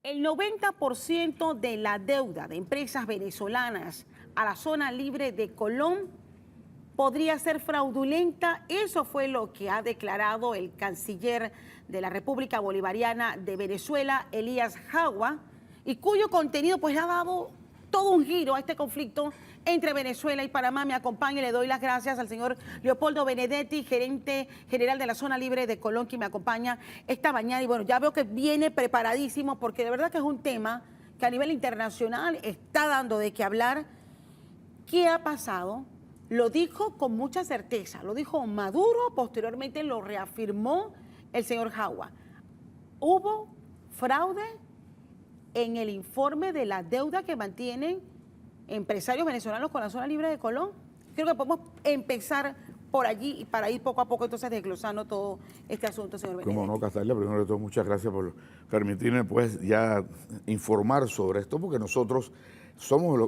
El 90% de la deuda de empresas venezolanas a la zona libre de Colón podría ser fraudulenta. Eso fue lo que ha declarado el canciller de la República Bolivariana de Venezuela, Elías Jagua, y cuyo contenido pues ha dado todo un giro a este conflicto entre Venezuela y Panamá. Me acompaña y le doy las gracias al señor Leopoldo Benedetti, gerente general de la zona libre de Colón, que me acompaña esta mañana. Y bueno, ya veo que viene preparadísimo porque de verdad que es un tema que a nivel internacional está dando de qué hablar. ¿Qué ha pasado? Lo dijo con mucha certeza, lo dijo Maduro, posteriormente lo reafirmó el señor Jagua. Hubo fraude en el informe de la deuda que mantienen empresarios venezolanos con la zona libre de Colón. Creo que podemos empezar por allí y para ir poco a poco entonces desglosando todo este asunto, señor Benedetti. Como no, Castalia, primero de todo, muchas gracias por permitirme pues ya informar sobre esto, porque nosotros somos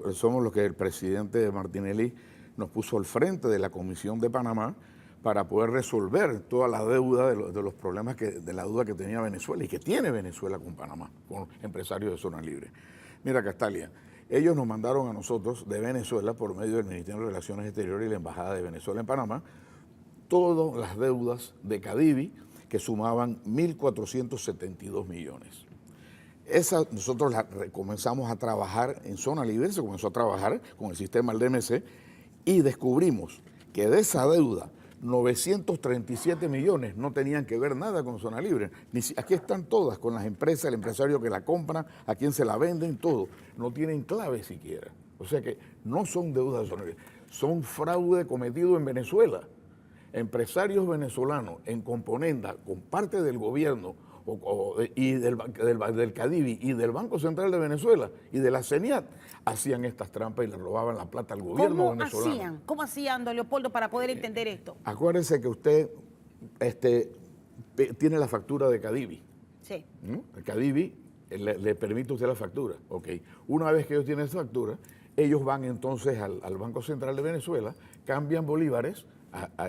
los que el presidente Martinelli nos puso al frente de la Comisión de Panamá para poder resolver toda la deuda de los problemas de la deuda que tenía Venezuela y que tiene Venezuela con Panamá, con empresarios de zona libre. Mira, Castalia, ellos nos mandaron a nosotros de Venezuela, por medio del Ministerio de Relaciones Exteriores y la Embajada de Venezuela en Panamá, todas las deudas de Cadivi, que sumaban 1.472 millones. Nosotros comenzamos a trabajar en zona libre, se comenzó a trabajar con el sistema del DMC y descubrimos que de esa deuda, 937 millones no tenían que ver nada con zona libre. Aquí están todas, con las empresas, el empresario que la compra, a quién se la venden, todo. No tienen clave siquiera. O sea que no son deudas de zona libre, son fraude cometido en Venezuela. Empresarios venezolanos en componenda con parte del gobierno y del Cadivi y del Banco Central de Venezuela y de la CENIAT hacían estas trampas y le robaban la plata al gobierno venezolano. ¿Cómo hacían, don Leopoldo, para poder entender esto? Acuérdese que usted tiene la factura de Cadivi. Sí. El Cadivi le permite a usted la factura. Okay. Una vez que ellos tienen esa factura, ellos van entonces al Banco Central de Venezuela, cambian bolívares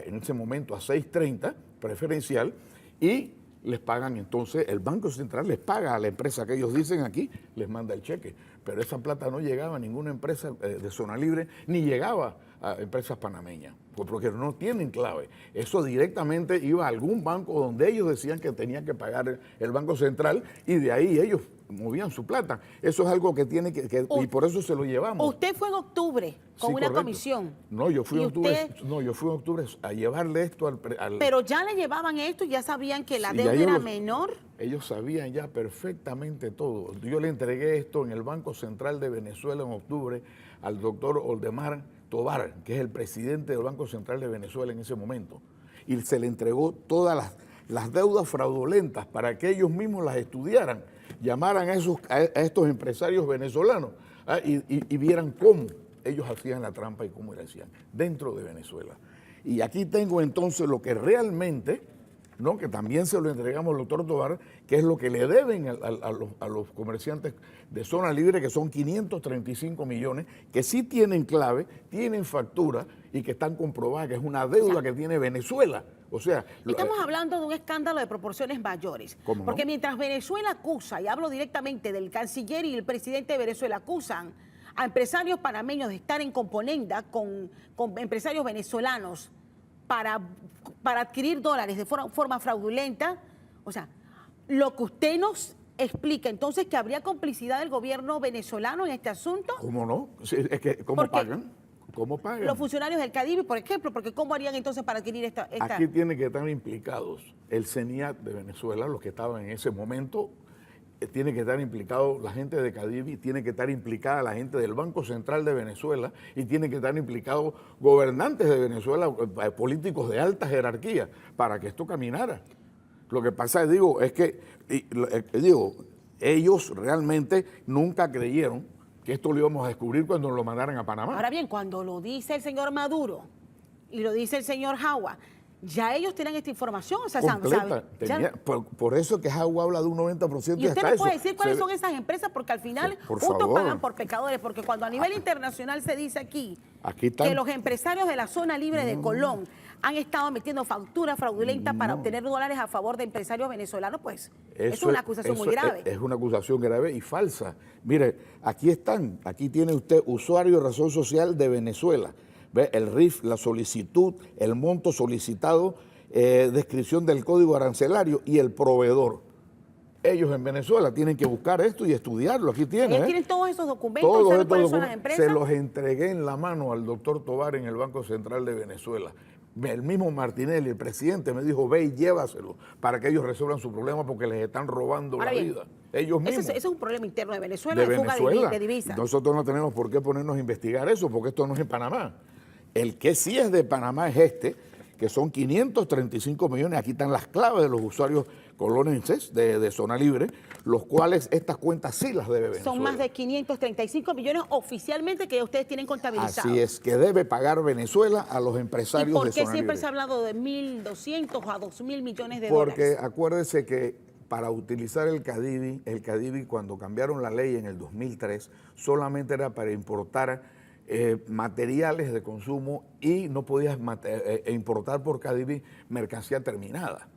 en ese momento a 6.30 preferencial y les pagan entonces, el Banco Central les paga a la empresa que ellos dicen aquí, les manda el cheque. Pero esa plata no llegaba a ninguna empresa de zona libre, ni llegaba a empresas panameñas, porque no tienen clave. Eso directamente iba a algún banco donde ellos decían que tenía que pagar el Banco Central y de ahí ellos movían su plata. Eso es algo que tiene y por eso se lo llevamos. Usted fue en octubre con una comisión. No, yo fui en octubre a llevarle esto al... Pero ya le llevaban esto y ya sabían que la deuda era menor. Ellos sabían ya perfectamente todo. Yo le entregué esto en el Banco Central de Venezuela en octubre al doctor Oldemar Tobar, que es el presidente del Banco Central de Venezuela en ese momento. Y se le entregó todas las deudas fraudulentas para que ellos mismos las estudiaran, llamaran a estos empresarios venezolanos y vieran cómo ellos hacían la trampa y cómo la hacían dentro de Venezuela. Y aquí tengo entonces lo que realmente, ¿no?, que también se lo entregamos al doctor Tobar, que es lo que le deben a los comerciantes de zona libre, que son 535 millones, que sí tienen clave, tienen factura y que están comprobadas que es una deuda que tiene Venezuela. O sea, estamos hablando de un escándalo de proporciones mayores. Porque mientras Venezuela acusa, y hablo directamente del canciller y el presidente de Venezuela, acusan a empresarios panameños de estar en componenda con empresarios venezolanos para adquirir dólares de forma fraudulenta. O sea, lo que usted nos explica entonces que habría complicidad del gobierno venezolano en este asunto. ¿Cómo no? Es que, ¿cómo pagan? ¿Cómo pagan? Los funcionarios del Cadivi, por ejemplo, porque ¿cómo harían entonces para adquirir esta? Aquí tienen que estar implicados el CENIAT de Venezuela, los que estaban en ese momento, tiene que estar implicado la gente de Cadivi, tiene que estar implicada la gente del Banco Central de Venezuela y tiene que estar implicados gobernantes de Venezuela, políticos de alta jerarquía, para que esto caminara. Lo que pasa, es que ellos realmente nunca creyeron que esto lo íbamos a descubrir cuando lo mandaran a Panamá. Ahora bien, cuando lo dice el señor Maduro y lo dice el señor Jagua, ya ellos tienen esta información, o sea, completa, por eso que Jagua habla de un 90%. ¿Y usted me puede decir cuáles son esas empresas? Porque al final justos pagan por pecadores, porque cuando a nivel internacional se dice aquí que los empresarios de la zona libre de Colón han estado metiendo facturas fraudulentas para No. obtener dólares a favor de empresarios venezolanos, pues es Eso una acusación muy grave. Es una acusación grave y falsa. Mire, aquí están, aquí tiene usted usuario de razón social de Venezuela. ¿Ve? El RIF, la solicitud, el monto solicitado, descripción del código arancelario y el proveedor. Ellos en Venezuela tienen que buscar esto y estudiarlo. Aquí tienen. Ellos tienen todos esos documentos, Todos ¿saben estos cuáles son las documentos empresas? se los entregué en la mano al doctor Tovar en el Banco Central de Venezuela. El mismo Martinelli, el presidente, me dijo, ve y llévaselo para que ellos resuelvan su problema porque les están robando Ahora la bien, vida. Ellos mismos. Ese es un problema interno de Venezuela, De de fuga Venezuela. de divisas. Nosotros no tenemos por qué ponernos a investigar eso porque esto no es en Panamá. El que sí es de Panamá es este, que son 535 millones. Aquí están las claves de los usuarios colonenses de zona libre, los cuales estas cuentas sí las debe Venezuela. Son más de 535 millones oficialmente que ustedes tienen contabilizados. Así es, que debe pagar Venezuela a los ¿Y empresarios por de qué zona siempre libre. se ha hablado de 1.200 a 2.000 millones de Porque dólares? acuérdese que para utilizar el CADIVI cuando cambiaron la ley en el 2003, solamente era para importar materiales de consumo y no podías importar por CADIVI mercancía terminada.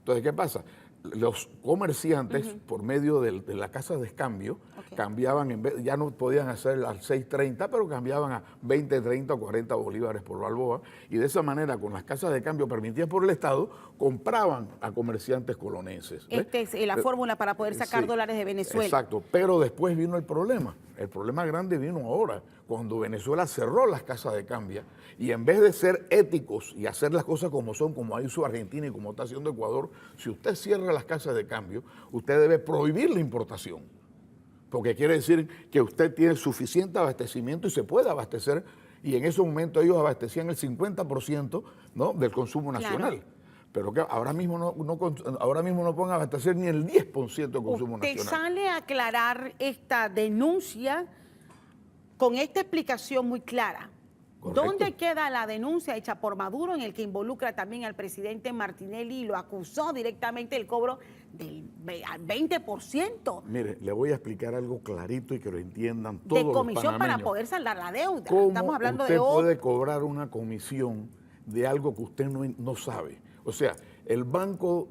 Entonces, ¿qué pasa? Los comerciantes, por medio de la casa de cambio, cambiaban, ya no podían hacer al 6.30, pero cambiaban a 20, 30 o 40 bolívares por balboa, y de esa manera, con las casas de cambio permitidas por el Estado, compraban a comerciantes colonenses. Esta es la fórmula para poder sacar Sí, dólares de Venezuela. Exacto, pero después vino el problema. El problema grande vino ahora, cuando Venezuela cerró las casas de cambio y en vez de ser éticos y hacer las cosas como son, como hizo Argentina y como está haciendo Ecuador, si usted cierra las casas de cambio, usted debe prohibir la importación. Porque quiere decir que usted tiene suficiente abastecimiento y se puede abastecer, y en ese momento ellos abastecían el 50%, ¿no?, del consumo nacional. Claro. Pero que ahora mismo no pueden abastecer ni el 10% del consumo Usted nacional. sale a aclarar esta denuncia con esta explicación muy clara. Correcto. ¿Dónde queda la denuncia hecha por Maduro en el que involucra también al presidente Martinelli y lo acusó directamente del cobro del 20%? Mire, le voy a explicar algo clarito y que lo entiendan todos De los comisión para panameños. poder saldar la deuda? ¿Cómo Estamos hablando usted de puede cobrar una comisión de algo que usted no sabe? O sea, el Banco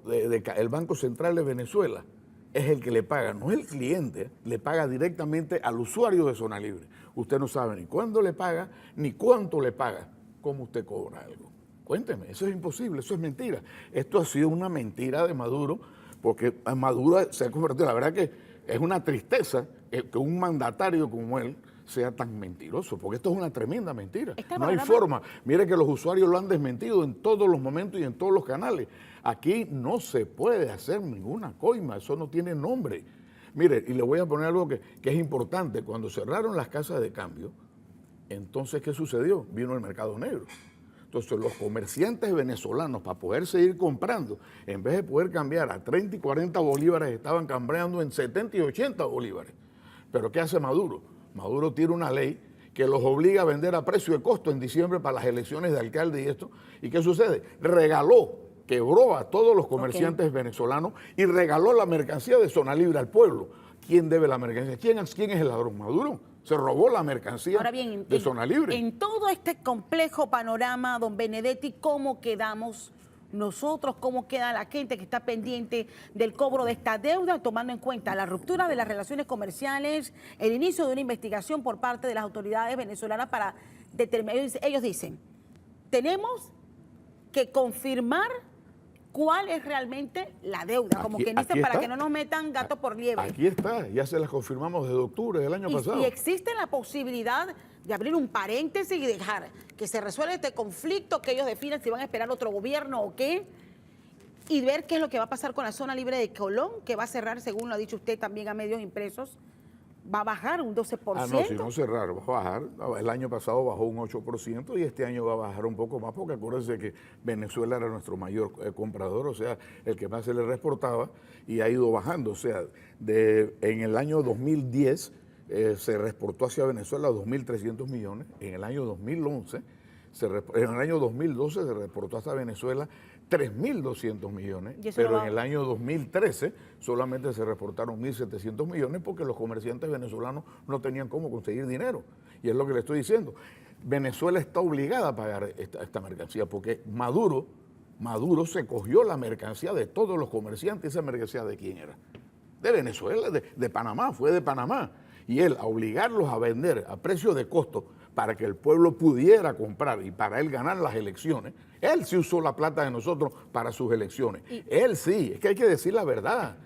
Central de Venezuela es el que le paga, no es el cliente, le paga directamente al usuario de zona libre. Usted no sabe ni cuándo le paga, ni cuánto le paga. ¿Cómo usted cobra algo? Cuénteme, eso es imposible, eso es mentira. Esto ha sido una mentira de Maduro, porque Maduro se ha convertido, la verdad que es una tristeza que un mandatario como él sea tan mentiroso, porque esto es una tremenda mentira. No hay forma. Mire que los usuarios lo han desmentido en todos los momentos y en todos los canales. Aquí no se puede hacer ninguna coima, eso no tiene nombre. Mire, y le voy a poner algo que es importante. Cuando cerraron las casas de cambio, entonces, ¿qué sucedió? Vino el mercado negro. Entonces, los comerciantes venezolanos, para poder seguir comprando, en vez de poder cambiar a 30 y 40 bolívares, estaban cambiando en 70 y 80 bolívares. ¿Pero qué hace Maduro? Maduro tiene una ley que los obliga a vender a precio de costo en diciembre para las elecciones de alcalde y esto. ¿Y qué sucede? Quebró a todos los comerciantes venezolanos y regaló la mercancía de zona libre al pueblo. ¿Quién debe la mercancía? ¿Quién es el ladrón? Maduro. Se robó la mercancía de zona libre. En todo este complejo panorama, don Benedetti, ¿cómo quedamos nosotros? ¿Cómo queda la gente que está pendiente del cobro de esta deuda, tomando en cuenta la ruptura de las relaciones comerciales, el inicio de una investigación por parte de las autoridades venezolanas para determinar? Ellos dicen, tenemos que confirmar cuál es realmente la deuda, como que dice, para que no nos metan gato por liebre. Aquí está, ya se las confirmamos desde octubre del año pasado. Y existe la posibilidad de abrir un paréntesis y dejar que se resuelva este conflicto, que ellos definan si van a esperar otro gobierno o qué, y ver qué es lo que va a pasar con la zona libre de Colón, que va a cerrar, según lo ha dicho usted también a medios impresos, va a bajar un 12%. Ah, no, si no cerrar, va a bajar. El año pasado bajó un 8% y este año va a bajar un poco más, porque acuérdense que Venezuela era nuestro mayor comprador, o sea, el que más se le reportaba, y ha ido bajando. O sea, en el año 2010 se reportó hacia Venezuela 2.300 millones, en el año 2011, en el año 2012 se reportó hasta Venezuela 3.200 millones, pero en el año 2013 solamente se reportaron 1.700 millones porque los comerciantes venezolanos no tenían cómo conseguir dinero. Y es lo que le estoy diciendo. Venezuela está obligada a pagar esta mercancía porque Maduro se cogió la mercancía de todos los comerciantes. ¿Esa mercancía de quién era? De Venezuela, de Panamá, fue de Panamá. Y él, a obligarlos a vender a precio de costo para que el pueblo pudiera comprar y para él ganar las elecciones, él sí usó la plata de nosotros para sus elecciones. Él sí, es que hay que decir la verdad.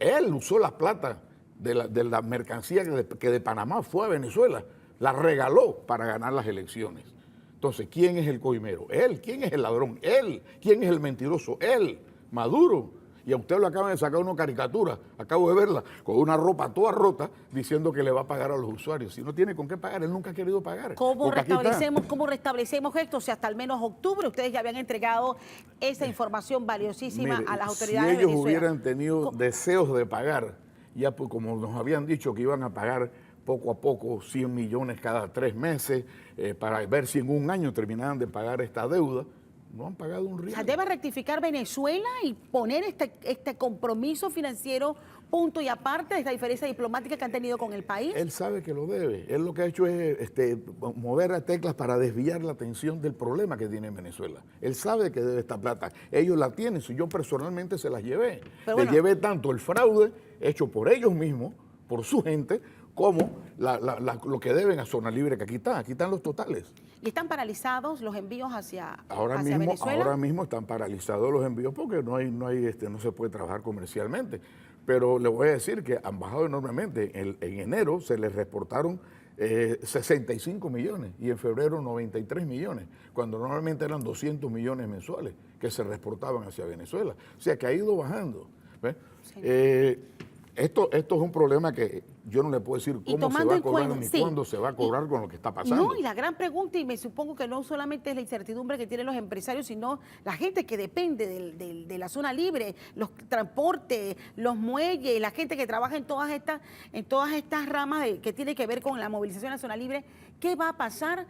Él usó la plata de la mercancía que de Panamá fue a Venezuela, la regaló para ganar las elecciones. Entonces, ¿quién es el coimero? Él. ¿Quién es el ladrón? Él. ¿Quién es el mentiroso? Él. Maduro. Y a usted lo acaban de sacar una caricatura, acabo de verla, con una ropa toda rota, diciendo que le va a pagar a los usuarios. Si no tiene con qué pagar, él nunca ha querido pagar. ¿Cómo restablecemos esto? Si hasta al menos octubre ustedes ya habían entregado esa información valiosísima a las autoridades de Venezuela. Si ellos Venezuela hubieran tenido deseos de pagar, ya pues como nos habían dicho que iban a pagar poco a poco 100 millones cada 3 meses, para ver si en un año terminaban de pagar esta deuda, no han pagado un real. O sea, debe rectificar Venezuela y poner este compromiso financiero punto y aparte de esta diferencia diplomática que han tenido con el país. Él sabe que lo debe. Él lo que ha hecho es mover a teclas para desviar la atención del problema que tiene Venezuela. Él sabe que debe esta plata. Ellos la tienen. Si yo personalmente se las llevé. Les llevé tanto el fraude hecho por ellos mismos, por su gente, como lo que deben a Zona Libre, que aquí están los totales. ¿Y están paralizados los envíos hacia Venezuela? Ahora mismo están paralizados los envíos porque no se puede trabajar comercialmente. Pero le voy a decir que han bajado enormemente. En enero se les reportaron 65 millones y en febrero 93 millones, cuando normalmente eran 200 millones mensuales que se reportaban hacia Venezuela. O sea que ha ido bajando. Sí. Esto es un problema que yo no le puedo decir cómo se va a cobrar ni cuándo se va a cobrar con lo que está pasando. No, y la gran pregunta, y me supongo que no solamente es la incertidumbre que tienen los empresarios, sino la gente que depende de la zona libre, los transportes, los muelles, la gente que trabaja en todas estas ramas que tiene que ver con la movilización de la zona libre. ¿Qué va a pasar?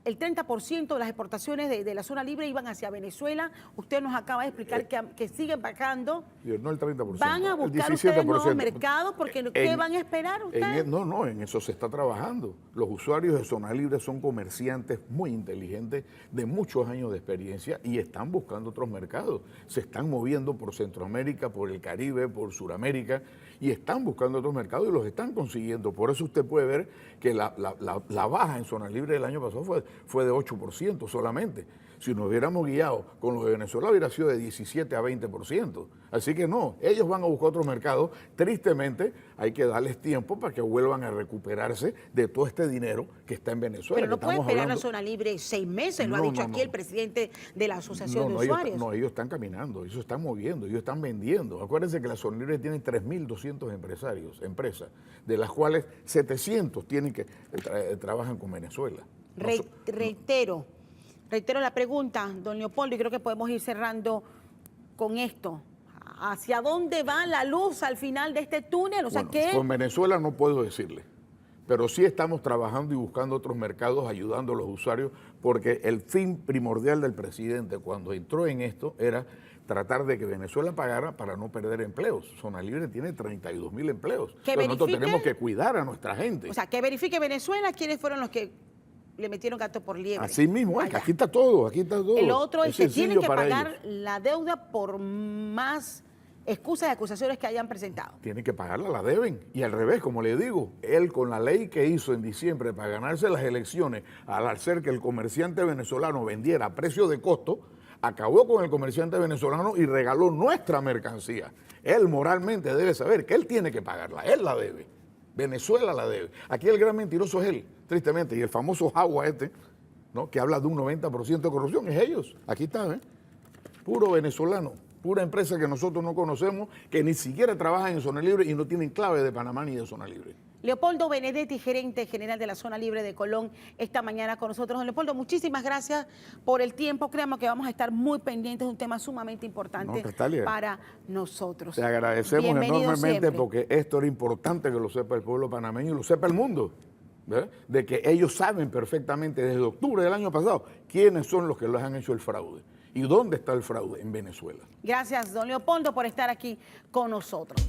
El 30% de las exportaciones de la zona libre iban hacia Venezuela. Usted nos acaba de explicar que siguen bajando. No el 30%. ¿Van a buscar ustedes nuevos mercados? Porque ¿qué van a esperar ustedes? No, en eso se está trabajando. Los usuarios de zona libre son comerciantes muy inteligentes, de muchos años de experiencia, y están buscando otros mercados. Se están moviendo por Centroamérica, por el Caribe, por Sudamérica, y están buscando otros mercados y los están consiguiendo. Por eso usted puede ver que la baja en zona libre del año pasado fue de 8% solamente. Si nos hubiéramos guiado con lo de Venezuela, hubiera sido de 17 a 20%. Así que no, ellos van a buscar otros mercados. Tristemente, hay que darles tiempo para que vuelvan a recuperarse de todo este dinero que está en Venezuela. Pero no puede esperar la zona libre 6 meses, lo ha dicho aquí el presidente de la Asociación de Usuarios. Ellos están caminando, ellos están moviendo, ellos están vendiendo. Acuérdense que la zona libre tiene 3.200 empresas, de las cuales 700 trabajan con Venezuela. Reitero la pregunta, don Leopoldo, y creo que podemos ir cerrando con esto. ¿Hacia dónde va la luz al final de este túnel? Con Venezuela no puedo decirle, pero sí estamos trabajando y buscando otros mercados, ayudando a los usuarios, porque el fin primordial del presidente cuando entró en esto era tratar de que Venezuela pagara para no perder empleos. Zona Libre tiene 32.000 empleos. Nosotros tenemos que cuidar a nuestra gente. O sea, que verifique Venezuela quiénes fueron los que le metieron gato por liebre. Así mismo, aquí está todo, El otro es que tienen que pagar la deuda por más excusas y acusaciones que hayan presentado. Tienen que pagarla, la deben. Y al revés, como le digo, él con la ley que hizo en diciembre para ganarse las elecciones, al hacer que el comerciante venezolano vendiera a precio de costo, acabó con el comerciante venezolano y regaló nuestra mercancía. Él moralmente debe saber que él tiene que pagarla, él la debe. Venezuela la debe. Aquí el gran mentiroso es él, tristemente, y el famoso Jagua ¿no?, que habla de un 90% de corrupción, es ellos. Aquí está, puro venezolano, pura empresa que nosotros no conocemos, que ni siquiera trabajan en zona libre y no tienen clave de Panamá ni de zona libre. Leopoldo Benedetti, gerente general de la Zona Libre de Colón, esta mañana con nosotros. Don Leopoldo, muchísimas gracias por el tiempo. Créanme que vamos a estar muy pendientes de un tema sumamente importante para nosotros. Te agradecemos enormemente porque esto era importante que lo sepa el pueblo panameño y lo sepa el mundo. De que ellos saben perfectamente desde octubre del año pasado quiénes son los que les han hecho el fraude. ¿Y dónde está el fraude? En Venezuela. Gracias, don Leopoldo, por estar aquí con nosotros.